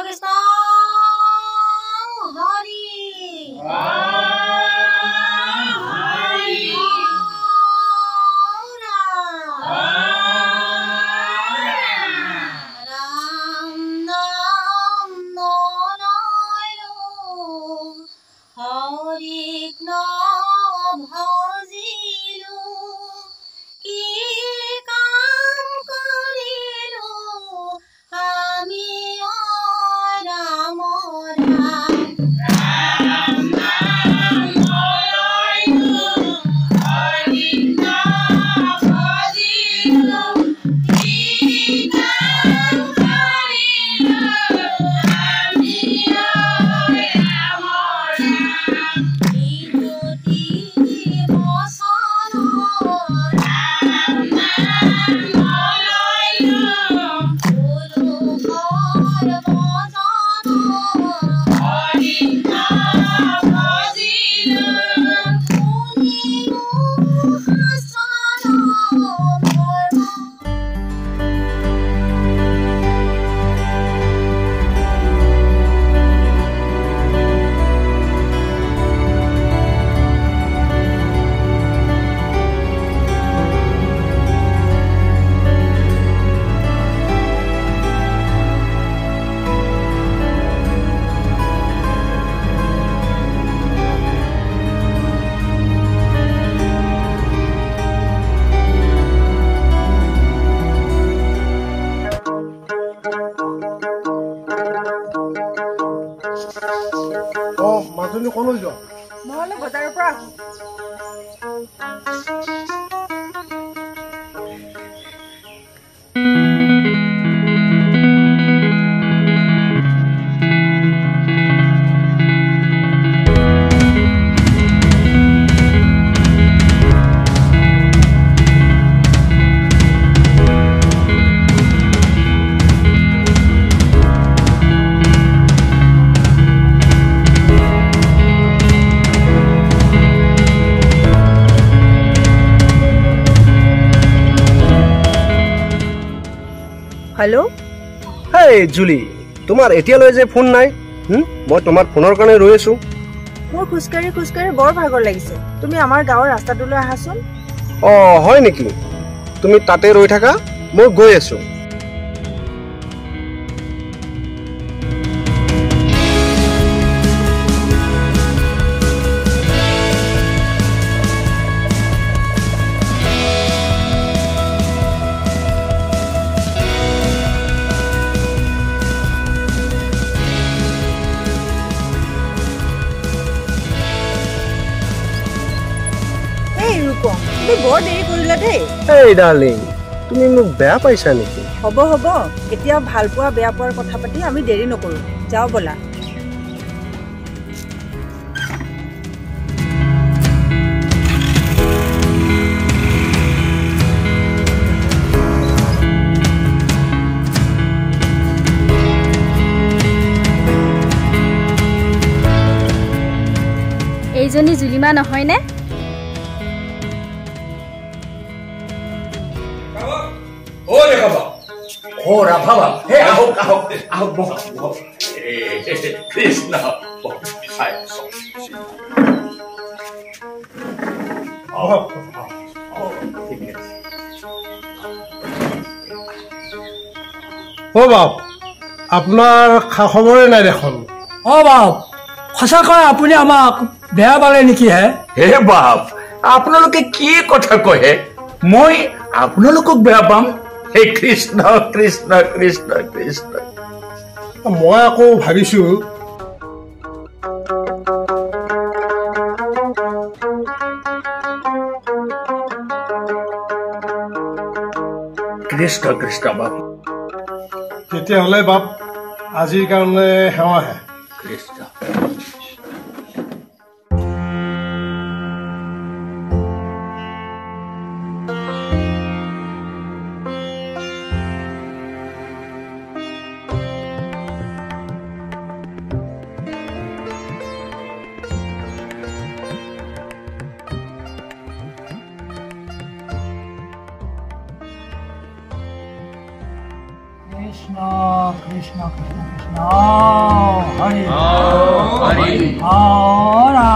কৃষ্ণ হৰি মাজুলী কলৈ যোৱা? মই অলপ বজাৰৰ পৰা আহোঁ। হেল্ল', হেই জুলি, তোমাৰ এতিয়ালৈ যে ফোন নাই? মই তোমাৰ ফোনৰ কাৰণে ৰৈ আছো। মোৰ খোজকাঢ়ি খোজকাঢ়ি বৰ ভাগৰ লাগিছে। তুমি আমাৰ গাঁৱৰ ৰাস্তাটোলৈ আহাচোন। হয় নেকি? তুমি তাতে ৰৈ থাকা, মই গৈ আছো। তুমি বৰ দেৰি কৰিলা দেই। এই ডাৰ্লিং, তুমি মোক বেয়া পাইছা নেকি? হ'ব হ'ব, এতিয়া ভাল পোৱা বেয়া পোৱাৰ কথা পাতি আমি দেৰি নকৰো। যাও বলা। এইজনী জুলিমা নহয়নে? কৃষ্ণ বাপ, আপোনাৰ খা খবৰে নাই দেখোন। বাপ, সঁচাকৈ আপুনি আমাক বেয়া পালে নেকি? হে বাপ, আপোনালোকে কি কথা কয়? মই আপোনালোকক বেয়া পাম? হে কৃষ্ণ কৃষ্ণ কৃষ্ণ কৃষ্ণ। মই আকৌ ভাবিছো কৃষ্ণ কৃষ্ণ বাপ। তেতিয়াহ'লে বাপ, আজিৰ কাৰণে সেৱাহে। কৃষ্ণ। কৃষ্ণ কৃষ্ণ কৃষ্ণ কৃষ্ণ হৰি হৰি হৰা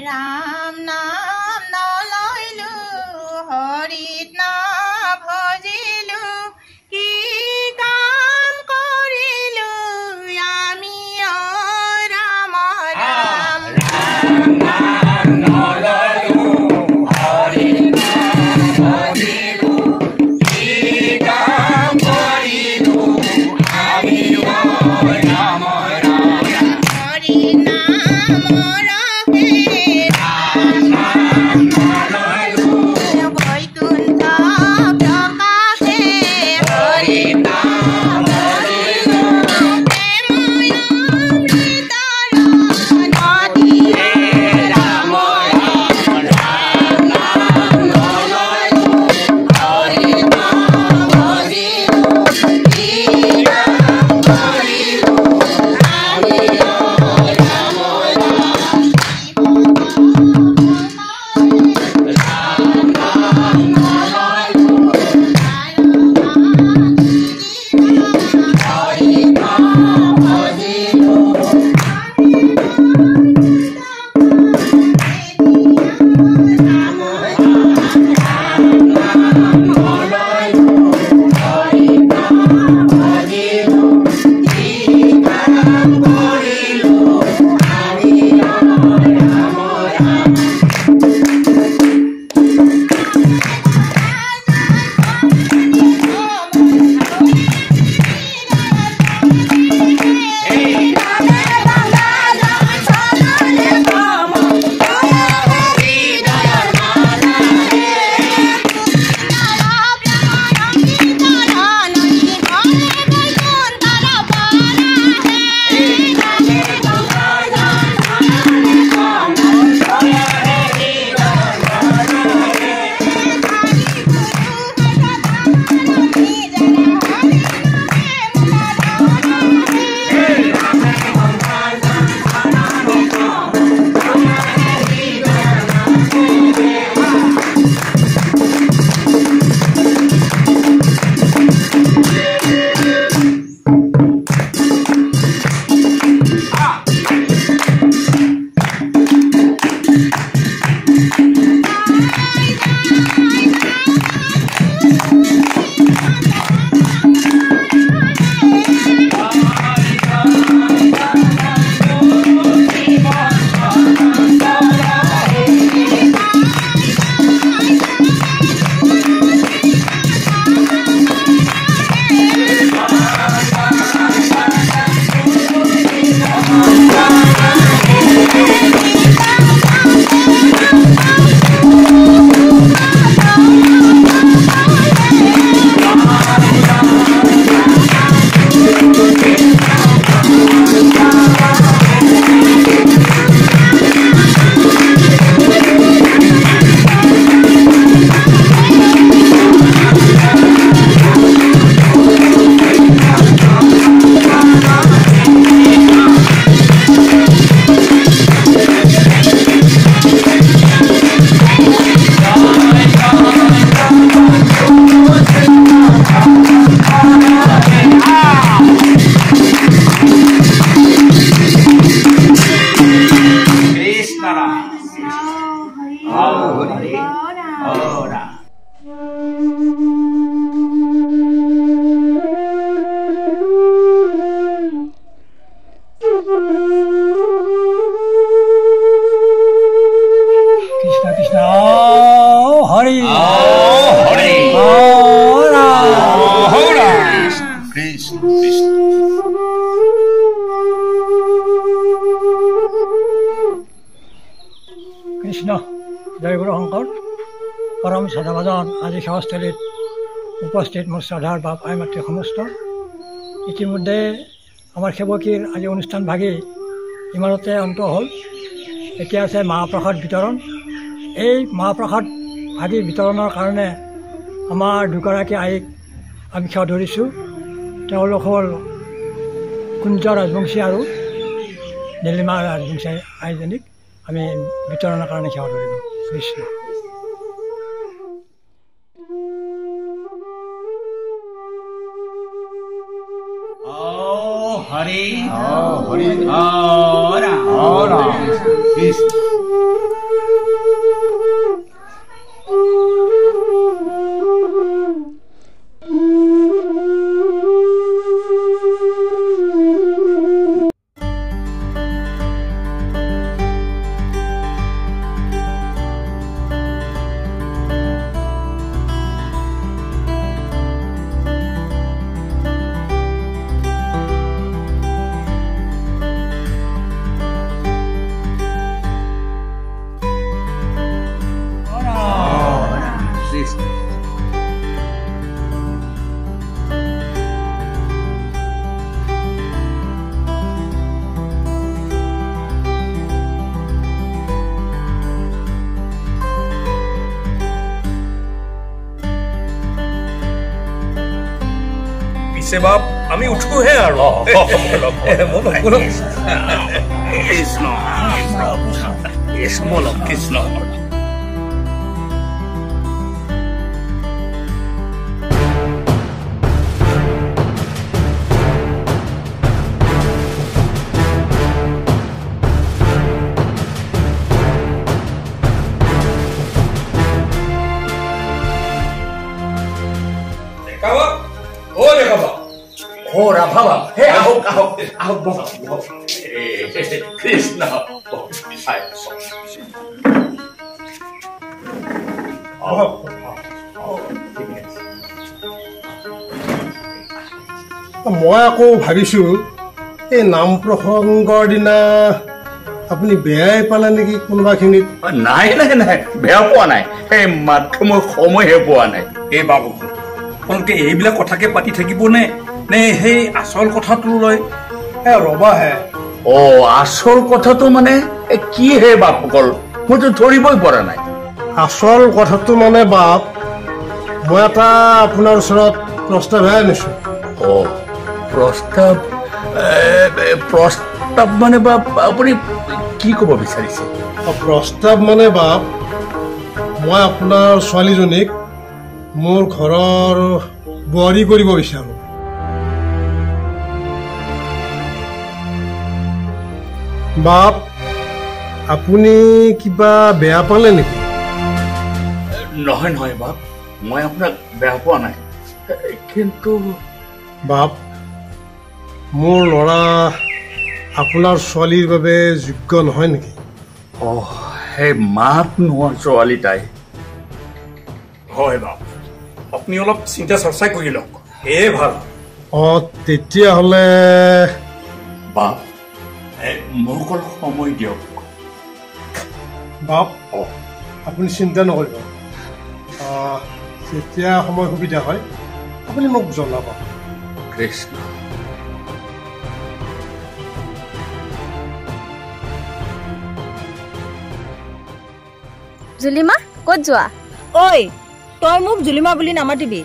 ৰাম নাম নলয়লো হৰিত নাম ভজিলো কি কাম কৰিলো আমি ৰাম ৰাম হৰি নাম বৈকুণ্ঠ প্ৰকাশে হৰি নাম নদীয়ে ৰাম কৃষ্ণ জয় গুৰু শংকৰ পৰম সদাভাজন আজি সভাস্থলীত উপস্থিত মোৰ শ্ৰদ্ধাৰ বাপ আই মাতৃ সমস্ত ইতিমধ্যে আমাৰ সেৱকীৰ আজি অনুষ্ঠান ভাগি ইমানতে অন্ত হ'ল। এতিয়া আছে মহাপ্ৰসাদ বিতৰণ। এই মহাপ্ৰসাদ ভাগি বিতৰণৰ কাৰণে আমাৰ দুগৰাকী আইক আমি সেৱা ধৰিছোঁ। তেওঁলোক হ'ল কুঞ্জ ৰাজবংশী আৰু নীলিমা ৰাজবংশী আইজনীক আমি বিতৰণৰ কাৰণে সেৱা ধৰিলোঁ। কৃষ্ণ। হৰি হৰি ৰাম কৃষ্ণ। পিছে বাপ আমি উঠোহে আৰু কৃষ্ণ কৃষ্ণ। ৰাভা হে আহক আহক আহক বহক বহক। কৃষ্ণ মই আকৌ ভাবিছো এই নাম প্ৰসংগৰ দিনা আপুনি বেয়াই পালে নেকি কোনোবাখিনিত? নাই নাই নাই, বেয়া পোৱা নাই, এই মাত্ৰ মই সময়হে পোৱা নাই। এই বাবু আপোনালোকে এইবিলাক কথাকে পাতি থাকিব নে সেই আচল কথাটো লৈ ৰবাহে। অ আচল কথাটো মানে কি হে বাপসকল, মইতো ধৰিবই পৰা নাই। আচল কথাটো মানে বাপ, মই এটা আপোনাৰ ওচৰত প্ৰস্তাৱহে আনিছো। অ প্ৰস্তাৱ? প্ৰস্তাৱ মানে বাপ আপুনি কি ক'ব বিচাৰিছে? প্ৰস্তাৱ মানে বাপ, মই আপোনাৰ ছোৱালীজনীক মোৰ ঘৰৰ বোৱাৰী কৰিব বিচাৰোঁ। বাপ আপুনি কিবা বেয়া পালে নেকি? নহয় নহয় বাপ, মই আপোনাক বেয়া পোৱা নাই, কিন্তু বাপ মোৰ ল'ৰা আপোনাৰ ছোৱালীৰ বাবে যোগ্য নহয় নেকি? অ সেই মাত নোহোৱা ছোৱালী তাই। হয় বাপ, আপুনি অলপ চিন্তা চৰ্চা কৰি লওক, এয়ে ভাল। অ তেতিয়াহ'লে বাপ মোক অকল সময় দিয়ক। বাপ আপুনি চিন্তা নকৰিব, যেতিয়া সময় সুবিধা হয় আপুনি মোক জনাব। কৃষ্ণ। জুলিমা ক'ত যোৱা? ঐ তই মোক জুলিমা বুলি নামাতিবি,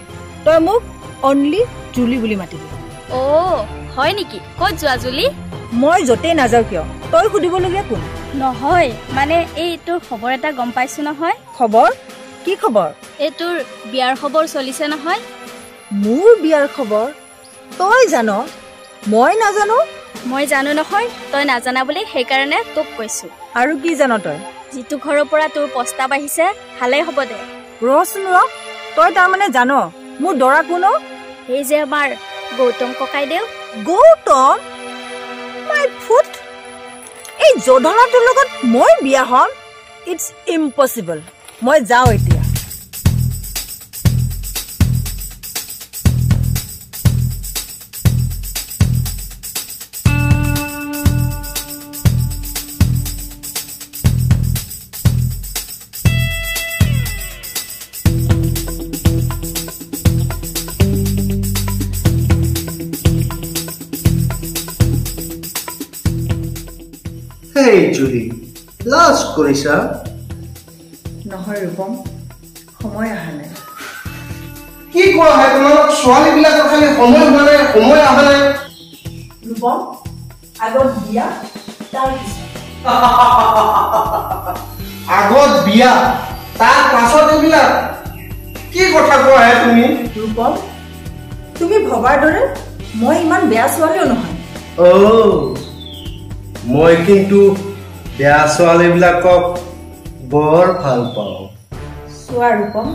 তই মোক অনলি জুলি বুলি মাতিবি। অ হয় নেকি? ক'ত যোৱা জুলি? মই য'তেই নাযাওঁ কিয় তই সুধিবলগীয়া কোন? নহয় মানে এই তোৰ খবৰ এটা গম পাইছো নহয়। খবৰ? কি খবৰ? এই তোৰ বিয়াৰ খবৰ চলিছে নহয়। মোৰ বিয়াৰ খবৰ তই জান? মই নাজানো? মই জানো নহয়, তই নাজানা বুলি সেইকাৰণে তোক কৈছো। আৰু কি জান তই? যিটো ঘৰৰ পৰা তোৰ প্ৰস্তাৱ আহিছে ভালেই হ'ব দে। ৰচোন ৰ, তই তাৰমানে জান মোৰ দৰা কোন? এই যে আমাৰ গৌতম ককাইদেউ। গৌতম? মাই ফুট, এই জোধনাটোৰ লগত মই বিয়া হ'ম? It's impossible. মই যাওঁ এতিয়া। হেই জুলি, লাজ কৰিছা? নহয় ৰূপম, সময় অহা নাই। কি কোৱা হয় তোমালোক ছোৱালীবিলাকৰ খালি সময় হোৱা নাই সময় অহা নাই ৰূপম আগত বিয়া তাৰ আগত বিয়া তাৰ পাছত এইবিলাক কি কথা কোৱা হে তুমি ৰূপম তুমি ভবাৰ দৰে মই ইমান বেয়া ছোৱালীও নহয় মই কিন্তু বেয়া ছোৱালীবিলাকক বৰ ভাল পাওঁ চোৱা ৰূপম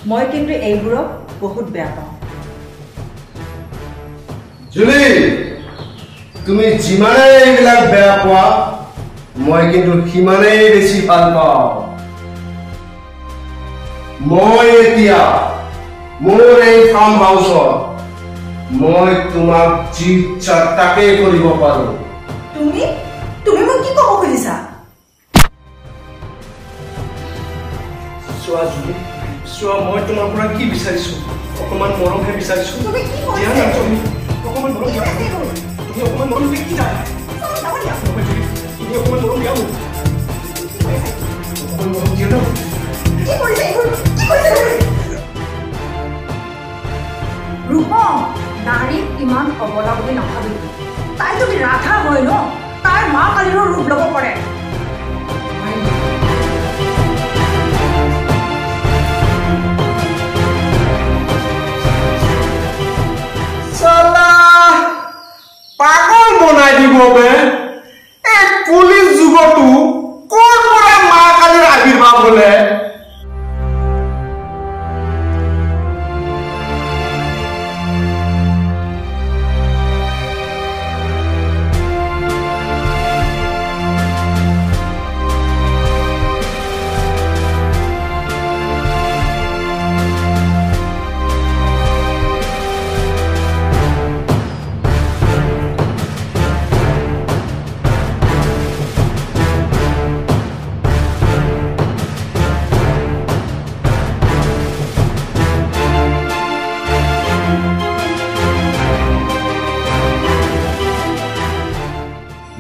মই কিন্তু এইবোৰক বহুত বেয়া পাওঁ জুলি তুমি যিমানেই এইবিলাক বেয়া পোৱা মই কিন্তু সিমানেই বেছি ভাল পাওঁ মই এতিয়া মোৰ এই ফাৰ্ম হাউচত মই তোমাক যি ইচ্ছা তাকেই কৰিব পাৰো তুমি মোক কি ক'ব খুজিছা চোৱা জুলি চোৱা মই তোমাৰ পৰা কি বিচাৰিছো অকমান মৰমহে বিচাৰিছো তুমি কি কৰিছা? দিয়া না জুলি অকমান মৰম দিয়া তুমি অকমান মৰম দি কি জানা তুমি অকমান মৰম দিয়া মোক অকমান মৰম দিয়া ন ৰূপম নাৰীক ইমান অবলা বুলি নাভাবিবি তাই যদি ৰাধা হয় ন তাইৰ মা কালিৰো ৰূপ ল'ব পাৰে পাগল বনাই দিব বে এই পুলিচ যুগটো ক'ৰ পৰা মা কালিৰ আৱিৰ্ভাৱ হলে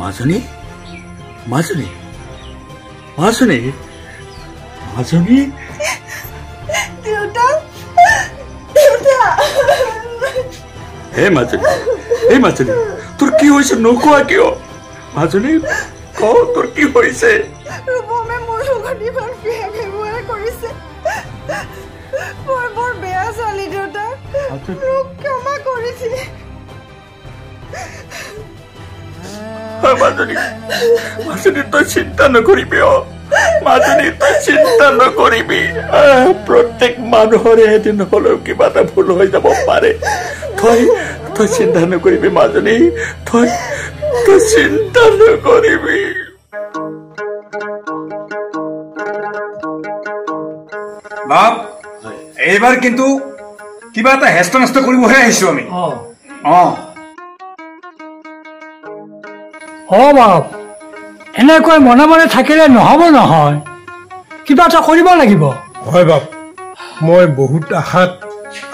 মাজনী মাজনী মাজনী মাজনী হে মাজনী তোৰ কি হৈছে নোকোৱা কিয় মাজনী ক তোৰ কি হৈছে ৰূপমে মোৰ লগত ইমান ব্যৱহাৰ কৰিছে মই বৰ বেয়া ছোৱালী দেউতা মোক ক্ষমা কৰিছে মাজনী মাজনী তই চিন্তা নকৰিবি মাজনী তই চিন্তা নকৰিবি প্ৰত্যেক মানুহৰে এদিন হলেও কিবা এটা ভুল হৈ যাব পাৰে তই চিন্তা নকৰিবি মাজনী তই চিন্তা নকৰিবি বাপ এইবাৰ কিন্তু কিবা এটা হেষ্ট নষ্ট কৰিবহে আহিছো আমি বাপ এনেকৈ মনে মনে থাকিলে নহ'ব নহয় কিবা এটা কৰিব লাগিব হয় বাপ মই বহুত আশাত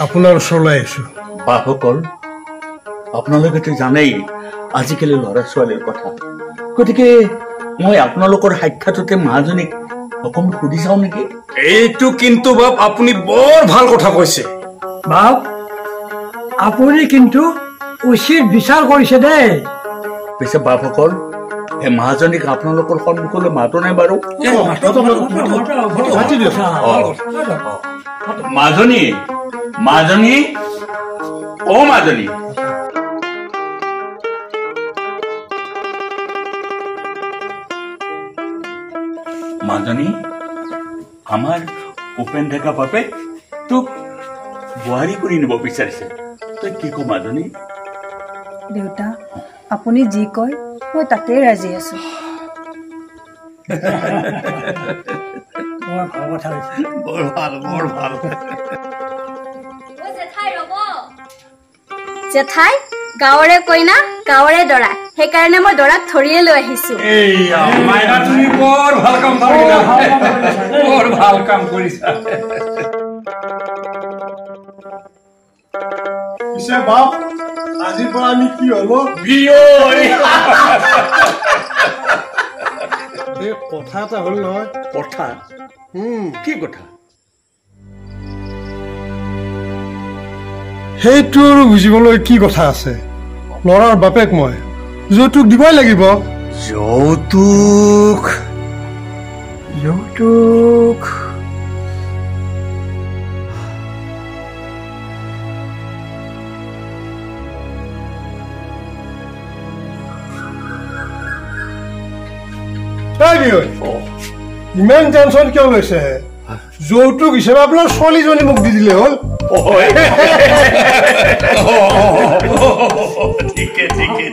আপোনাৰ ওচৰলৈ আহিছো বাপসকল আপোনালোকেতো জানেই আজিকালি ল'ৰা ছোৱালীৰ কথা গতিকে মই আপোনালোকৰ সাক্ষাততে মাজনীক অকণমান সুধি চাওঁ নেকি এইটো কিন্তু বাপ আপুনি বৰ ভাল কথা কৈছে বাপ আপুনি কিন্তু উচিত বিচাৰ কৰিছে দেই পিছে বাপসকল এই মাজনীক আপোনালোকৰ সন্মুখলৈ মাতো নাই বাৰু মাজনী মাজনী মাজনী মাজনী আমাৰ উপেন ডেকা বাপে তোক বোৱাৰী কৰি নিব বিচাৰিছে তই কি ক মাজনী দেউতা আপুনি যি কয় মই তাতেই ৰাজি আছো বৰ ভাল কথা হৈছে বৰ ভাল জেঠাই গাঁৱৰে কইনা গাঁৱৰে দৰা সেইকাৰণে মই দৰাক ধৰিয়ে লৈ আহিছো তুমি বৰ ভাল কাম কৰিলা বৰ ভাল কাম কৰিছা পিছে বাপ আজিৰ পৰা আমি কি হব এই কথা এটা হ'ল নহয় কথা কি কথা সেইটো আৰু বুজিবলৈ কি কথা আছে ল'ৰাৰ বাপেক মই যৌতুক দিবই লাগিব যৌতুক যৌতুক ইমান টেনচন কিয় লৈছে যৌতুক হিচাপে আপোনাৰ ছোৱালীজনী মোক দি দিলে হ'ল ঠিকে ঠিকে